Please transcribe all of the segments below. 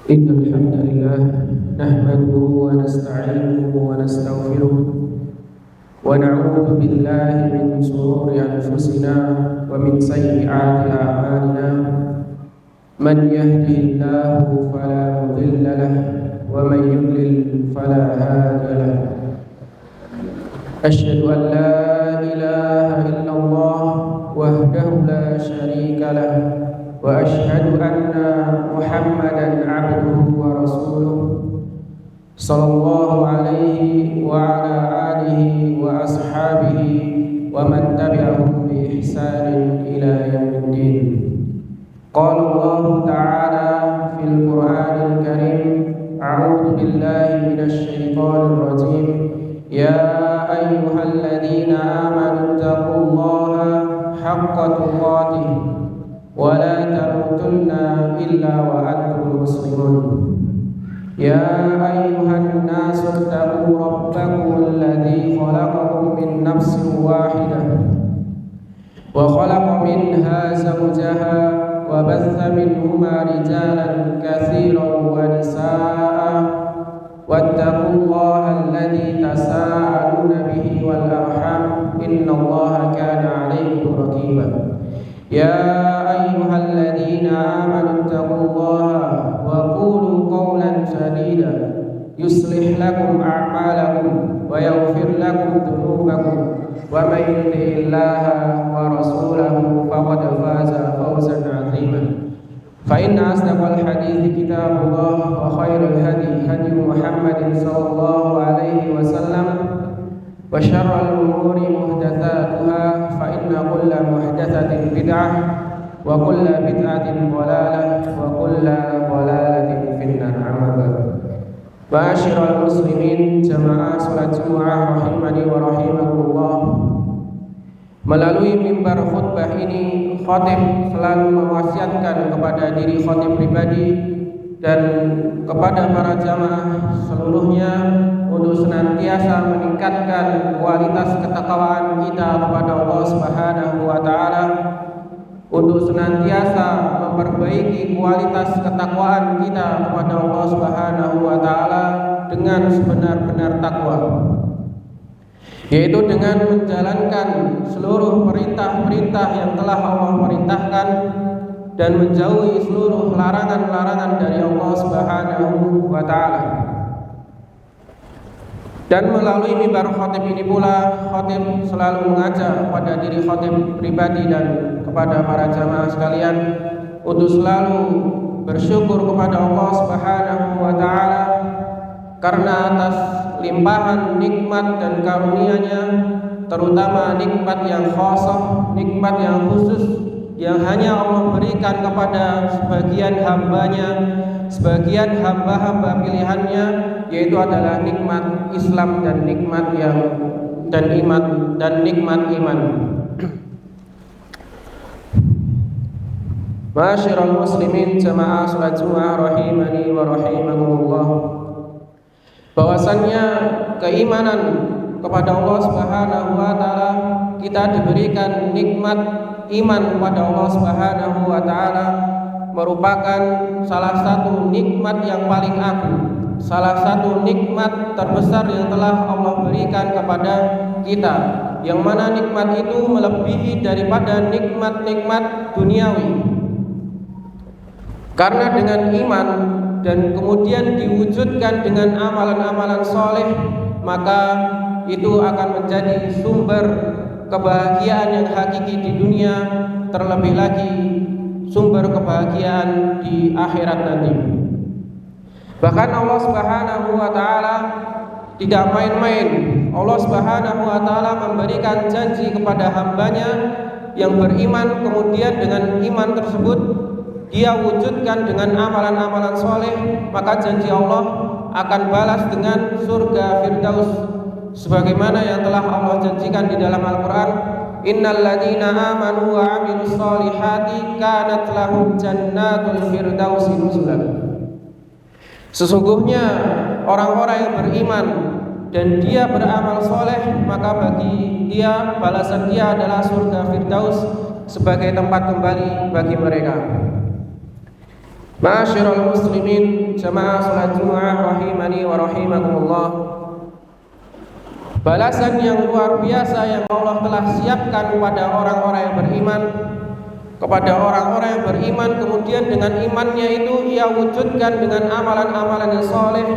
إن الحمد لله نحمده ونستعينه ونستغفره ونعوذ بالله من شرور أنفسنا ومن سيئات أعمالنا من يهده الله فلا مضل له ومن يضلل فلا هادي له أشهد أن لا إله إلا الله وحده لا شريك له وأشهد أن محمدا عبده ورسوله صلى الله عليه وعلى آله وأصحابه ومن تبعهم بإحسان إلى يوم الدين. قال الله تعالى في القرآن الكريم: أعوذ بالله من الشيطان الرجيم. يا أيها الذين آمنوا اتقوا الله حق تقاته ولا تموتن إلا وأنتم مسلمون. يا أيها الناس اتقوا ربكم الذي خلقكم من نفس واحدة وخلق منها زوجها وبث منهما رجالا كثيرا ونساء واتقوا الله الذي تساءلون به والأرحام إن الله كان عليكم رقيبا. يا أيها الذين آمنوا اتقوا الله وقولوا قولا سديدا يصلح لكم أعمالكم ويغفر لكم ذنوبكم ومن يطع الله ورسوله فقد فاز فوزا عظيما. فإن أصدق الحديث كتاب الله وخير الهدي هدي محمد صلى الله عليه وسلم وشر الأمور محدثاتها فإن كل محدثة بدعة وكل بدعة ضلالة وكل ضلالة في النار. أما بعد. Ma'asyiral muslimin jamaah salat Jumat rahimani wa rahimakumullah. Melalui mimbar khutbah ini, khatib selalu mewasiatkan kepada diri khatib pribadi dan kepada para jamaah seluruhnya untuk senantiasa meningkatkan kualitas ketakwaan kita kepada Allah Subhanahu wa taala, untuk senantiasa memperbaiki kualitas ketakwaan kita kepada Allah Subhanahu wa taala dengan sebenar-benar takwa, yaitu dengan menjalankan seluruh perintah-perintah yang telah Allah perintahkan dan menjauhi seluruh larangan-larangan dari Allah Subhanahu wa taala. Dan melalui mimbar khatib ini pula, khatib selalu mengajak kepada diri khatib pribadi dan kepada para jamaah sekalian untuk selalu bersyukur kepada Allah Subhanahu wa taala karena atas limpahan nikmat dan karunia-Nya, terutama nikmat yang khasah, nikmat yang khusus yang hanya Allah berikan kepada sebagian hamba-Nya, sebagian hamba-hamba pilihan-Nya, yaitu adalah nikmat Islam dan nikmat iman. Ma'asyiral muslimin jamaah salat Jumat rahimani wa rahimakumullah. Bahwasannya keimanan kepada Allah Subhanahu wa taala, kita diberikan nikmat iman kepada Allah Subhanahu wa taala merupakan salah satu nikmat yang paling agung, salah satu nikmat terbesar yang telah Allah berikan kepada kita, yang mana nikmat itu melebihi daripada nikmat-nikmat duniawi. Karena dengan iman dan kemudian diwujudkan dengan amalan-amalan soleh, maka itu akan menjadi sumber kebahagiaan yang hakiki di dunia, terlebih lagi sumber kebahagiaan di akhirat nanti. Bahkan Allah Subhanahu wa taala tidak main-main. Allah Subhanahu wa taala memberikan janji kepada hamba-Nya yang beriman, kemudian dengan iman tersebut dia wujudkan dengan amalan-amalan soleh, maka janji Allah akan balas dengan surga Firdaus, sebagaimana yang telah Allah janjikan di dalam Al-Quran: Innal ladzina amanu wa 'amilus solihati kanat lahum jannatul firdausi nuzulan. Sesungguhnya orang-orang yang beriman dan dia beramal soleh, maka bagi dia balasan dia adalah surga Firdaus sebagai tempat kembali bagi mereka. Ma'asyiral muslimin, jamaah salat Jumat rahimani wa rahimakumullah. Balasan yang luar biasa yang Allah telah siapkan kepada orang-orang yang beriman, kepada orang-orang yang beriman kemudian dengan imannya itu ia wujudkan dengan amalan-amalan yang soleh,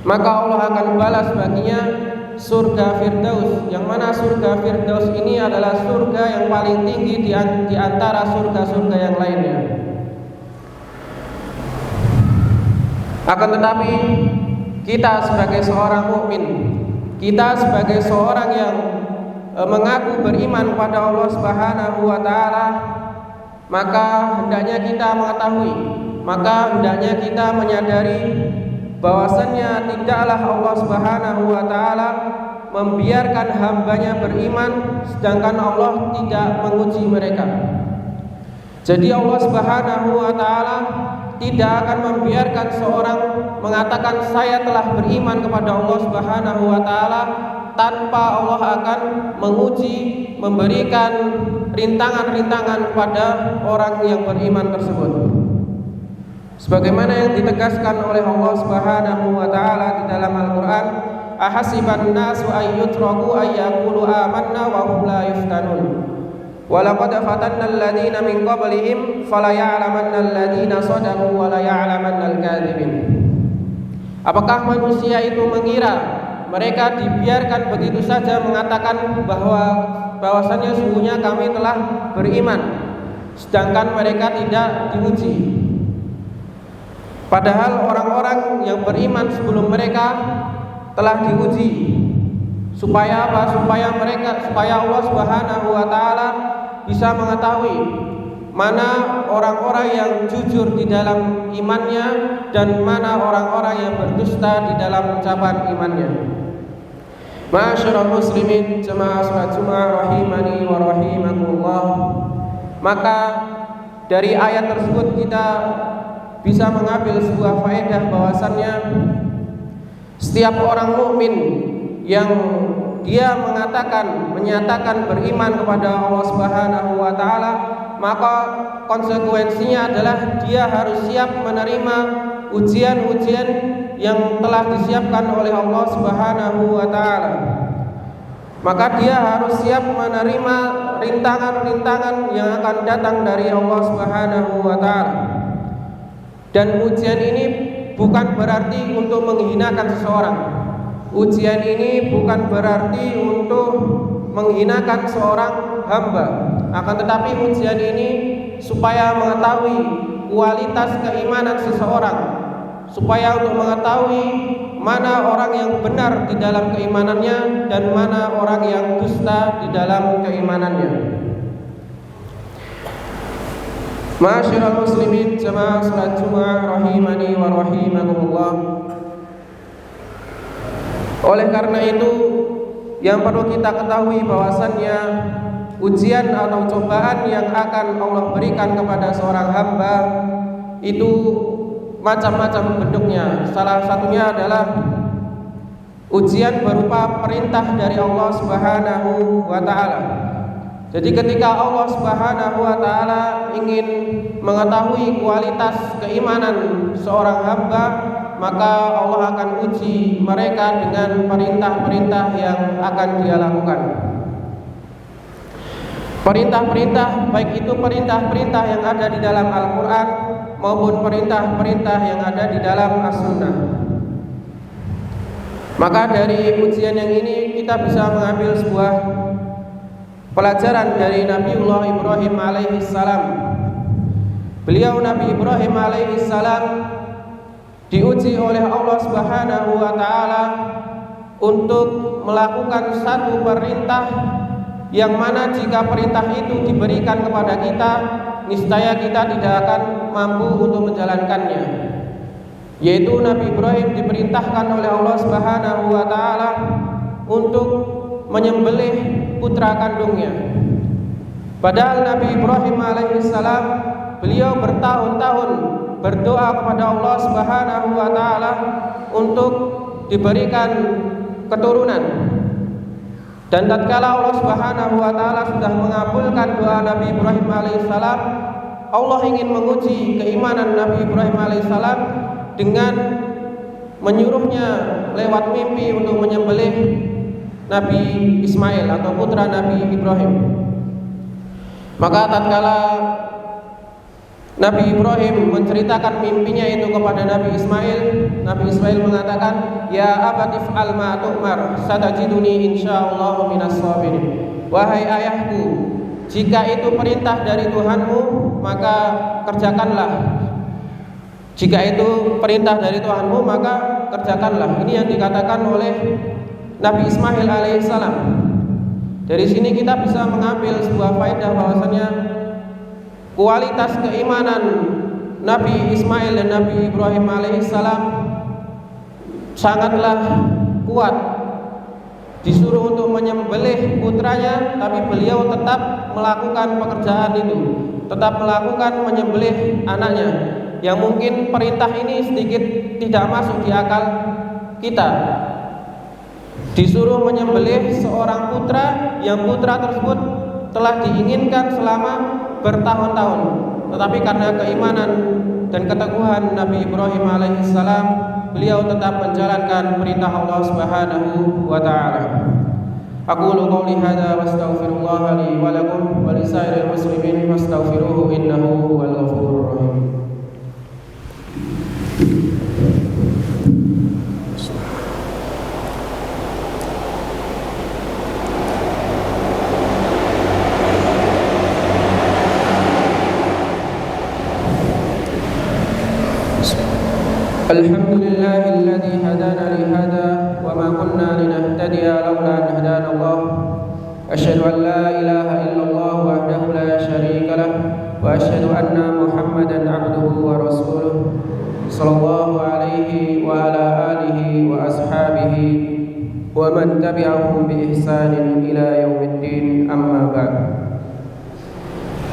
maka Allah akan balas baginya surga Firdaus, yang mana surga Firdaus ini adalah surga yang paling tinggi di antara surga-surga yang lainnya. Akan tetapi kita sebagai seorang mukmin, kita sebagai seorang yang mengaku beriman kepada Allah Subhanahu wa taala, maka hendaknya kita mengetahui, maka hendaknya kita menyadari bahwasannya tidaklah Allah Subhanahu wa taala membiarkan hambanya beriman sedangkan Allah tidak menguji mereka. Jadi Allah Subhanahu wa taala tidak akan membiarkan seorang mengatakan saya telah beriman kepada Allah Subhanahu wa taala tanpa Allah akan menguji, memberikan rintangan-rintangan kepada orang yang beriman tersebut. Sebagaimana yang ditegaskan oleh Allah Subhanahu wa taala di dalam Al-Qur'an, ahasiban nasu ayyutraku ayyaqulu amanna wa hum la yuftanun. Walaqad fatanna alladziina min qablihim fala ya'lamanna alladziina shadaqu wa la ya'lamanna al-kadzibin. Apakah manusia itu mengira mereka dibiarkan begitu saja mengatakan bahwasanya sungguhnya kami telah beriman sedangkan mereka tidak diuji? Padahal orang-orang yang beriman sebelum mereka telah diuji. Supaya apa? Supaya Allah Subhanahu wa taala bisa mengetahui mana orang-orang yang jujur di dalam imannya dan mana orang-orang yang berdusta di dalam ucapan imannya. Ma'asyiral muslimin, jamaah salat Jumat rahimani wa rahimakumullah. Maka dari ayat tersebut kita bisa mengambil sebuah faedah bahwasannya setiap orang mukmin yang dia menyatakan beriman kepada Allah Subhanahu wa taala, maka konsekuensinya adalah dia harus siap menerima ujian-ujian yang telah disiapkan oleh Allah Subhanahu wa taala. Maka dia harus siap menerima rintangan-rintangan yang akan datang dari Allah Subhanahu wa taala. Dan ujian ini bukan berarti untuk menghinakan seseorang. Ujian ini bukan berarti untuk menghinakan seorang hamba. Akan tetapi ujian ini supaya mengetahui kualitas keimanan seseorang, supaya untuk mengetahui mana orang yang benar di dalam keimanannya dan mana orang yang dusta di dalam keimanannya. Ma'asyiral muslimin, jamaah salat Jumat rahimani wa rahimakumullah. Oleh karena itu yang perlu kita ketahui bahwasannya ujian atau cobaan yang akan Allah berikan kepada seorang hamba itu macam-macam bentuknya. Salah satunya adalah ujian berupa perintah dari Allah Subhanahu wa taala. Jadi ketika Allah Subhanahu wa taala ingin mengetahui kualitas keimanan seorang hamba, maka Allah akan uji mereka dengan perintah-perintah yang akan dia lakukan. Perintah-perintah, baik itu perintah-perintah yang ada di dalam Al-Quran maupun perintah-perintah yang ada di dalam As-Sunnah. Maka dari ujian yang ini kita bisa mengambil sebuah pelajaran dari Nabiullah Ibrahim alaihissalam. Beliau Nabi Ibrahim alaihissalam diuji oleh Allah Subhanahu wa taala untuk melakukan satu perintah yang mana jika perintah itu diberikan kepada kita, niscaya kita tidak akan mampu untuk menjalankannya. Yaitu Nabi Ibrahim diperintahkan oleh Allah Subhanahu wa taala untuk menyembelih putra kandungnya. Padahal Nabi Ibrahim alaihissalam beliau bertahun-tahun berdoa kepada Allah Subhanahu wa taala untuk diberikan keturunan. Dan tatkala Allah Subhanahu wa taala sudah mengabulkan doa Nabi Ibrahim alaihissalam, Allah ingin menguji keimanan Nabi Ibrahim alaihissalam dengan menyuruhnya lewat mimpi untuk menyembelih Nabi Ismail atau putra Nabi Ibrahim. Maka tatkala Nabi Ibrahim menceritakan mimpinya itu kepada Nabi Ismail mengatakan, "Ya abati fa'al ma tu'mar, satajiduni insyaallah minas sabirin." Wahai ayahku, jika itu perintah dari Tuhanmu, maka kerjakanlah. Jika itu perintah dari Tuhanmu, maka kerjakanlah. Ini yang dikatakan oleh Nabi Ismail alaihissalam. Dari sini kita bisa mengambil sebuah faedah bahwasanya kualitas keimanan Nabi Ismail dan Nabi Ibrahim alaihissalam sangatlah kuat. Disuruh untuk menyembelih putranya, tapi beliau tetap melakukan pekerjaan itu, tetap melakukan menyembelih anaknya. Yang mungkin perintah ini sedikit tidak masuk di akal kita. Disuruh menyembelih seorang putra yang putra tersebut telah diinginkan selama bertahun-tahun, tetapi karena keimanan dan keteguhan Nabi Ibrahim alaihissalam, beliau tetap menjalankan perintah Allah Subhanahu wa taala. Aqulu qouli hadza wastaghfirullah li wa lakum wa lisairil muslimin fastaghfiruhu innahu huwal ghafurur rahim. Alhamdulillahilladzi hadana li hadza wa ma kunna linahtadiya laula an hadana Allah. Asyhadu an la ilaha illallah wahdahu la syarika lah wa asyhadu anna Muhammadan abduhu wa rasuluh sallallahu alaihi wa ala alihi wa ashabihi wa man tabi'ahum bi ihsanin ila yaumiddin, amma ba'd.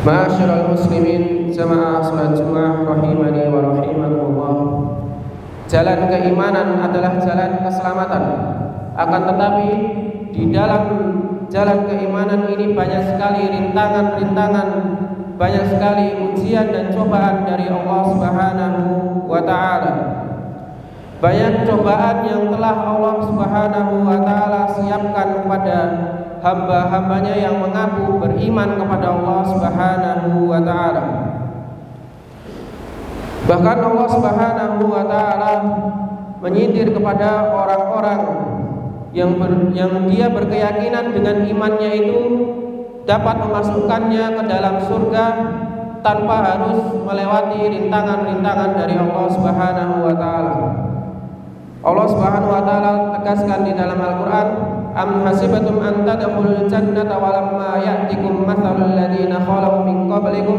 Ma'asyiral muslimin, jamaah salat Jumat rahimani wa rahimakumullah. Jalan keimanan adalah jalan keselamatan. Akan tetapi di dalam jalan keimanan ini banyak sekali rintangan-rintangan, banyak sekali ujian dan cobaan dari Allah Subhanahu wa taala. Banyak cobaan yang telah Allah Subhanahu wa taala siapkan kepada hamba-hambanya yang mengaku beriman kepada Allah Subhanahu wa taala. Bahkan Allah Subhanahu wa taala menyindir kepada orang-orang yang dia berkeyakinan dengan imannya itu dapat memasukkannya ke dalam surga tanpa harus melewati rintangan-rintangan dari Allah Subhanahu wa taala. Allah Subhanahu wa taala tegaskan di dalam Al-Qur'an, "Am hasibatum an tadkhulul jannata wa lamma ya'tikum mathalul ladzina khalu min qablikum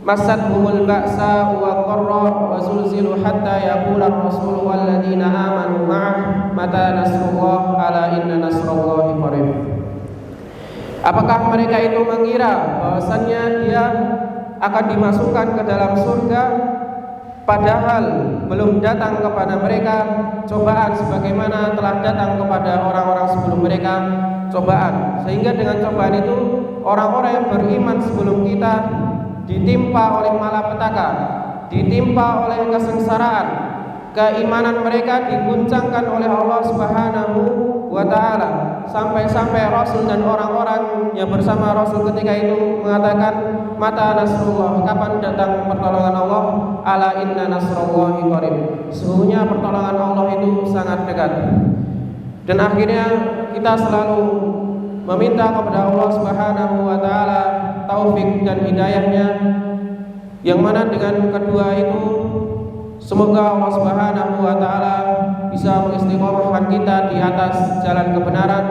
massatuhumul ba'sa wa dharra wa zulzilu hatta yaqula ar-rasulu wal ladzina amanu ma'ah mata nasrullah ala inna nasrallahi qarib." Apakah mereka itu mengira bahwasannya dia akan dimasukkan ke dalam surga padahal belum datang kepada mereka cobaan sebagaimana telah datang kepada orang-orang sebelum mereka cobaan, sehingga dengan cobaan itu orang-orang yang beriman sebelum kita ditimpa oleh malapetaka, ditimpa oleh kesengsaraan, keimanan mereka diguncangkan oleh Allah Subhanahu wa taala, sampai-sampai Rasul dan orang-orang yang bersama Rasul ketika itu mengatakan, "Mata nasrullah, kapan datang pertolongan Allah? Ala inna nasrallahi qarib." Sesungguhnya pertolongan Allah itu sangat dekat. Dan akhirnya kita selalu meminta kepada Allah Subhanahu wa taala taufik dan hidayahnya, yang mana dengan kedua itu semoga Allah Subhanahu wa taala bisa mengistiqomahkan kita di atas jalan kebenaran,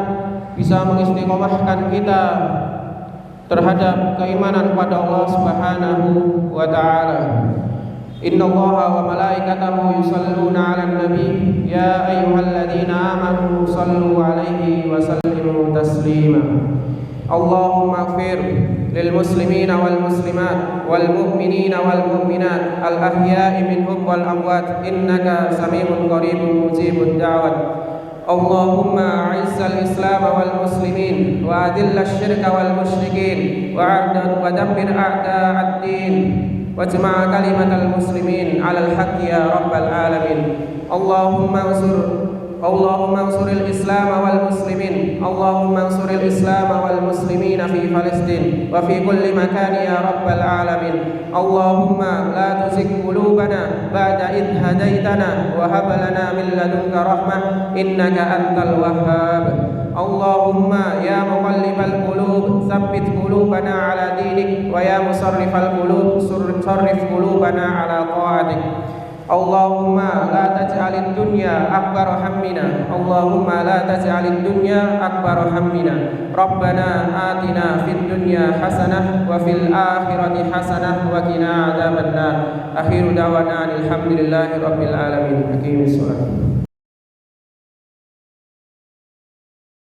bisa mengistiqomahkan kita terhadap keimanan kepada Allah Subhanahu wa taala. Innallaha wa malaikatahu yusalluna 'alan nabi ya ayyuhalladzina amanu sallu 'alaihi wa sallimu taslima. Allahumma ighfir lil muslimina wal muslimat wal mu'minina wal mu'minat al ahya'i minhum wal amwat innaka samii'un qaribun mujibud da'wat. اللهم أعز الإسلام والمسلمين وأذل الشرك والمشركين ودمر أعداء الدين واجمع كلمة المسلمين على الحق يا رب العالمين. اللهم انصر الإسلام والمسلمين. اللهم انصر الإسلام والمسلمين في فلسطين وفي كل مكان يا رب العالمين. اللهم لا تزغ قلوبنا بعد إذ هديتنا وهب لنا من لدنك رحمة إنك أنت الوهاب. اللهم يا مقلب القلوب ثبت قلوبنا على دينك ويا مصرف القلوب صرف قلوبنا على طاعتك. اللهم لا تجعل الدنيا أكبر همنا. اللهم لا تجعل الدنيا أكبر همنا. ربنا آتنا في الدنيا حسنة وفي الآخرة حسنة وقنا عذاب النار. آخر دعوانا الحمد لله رب العالمين. أقيموا الصلاة.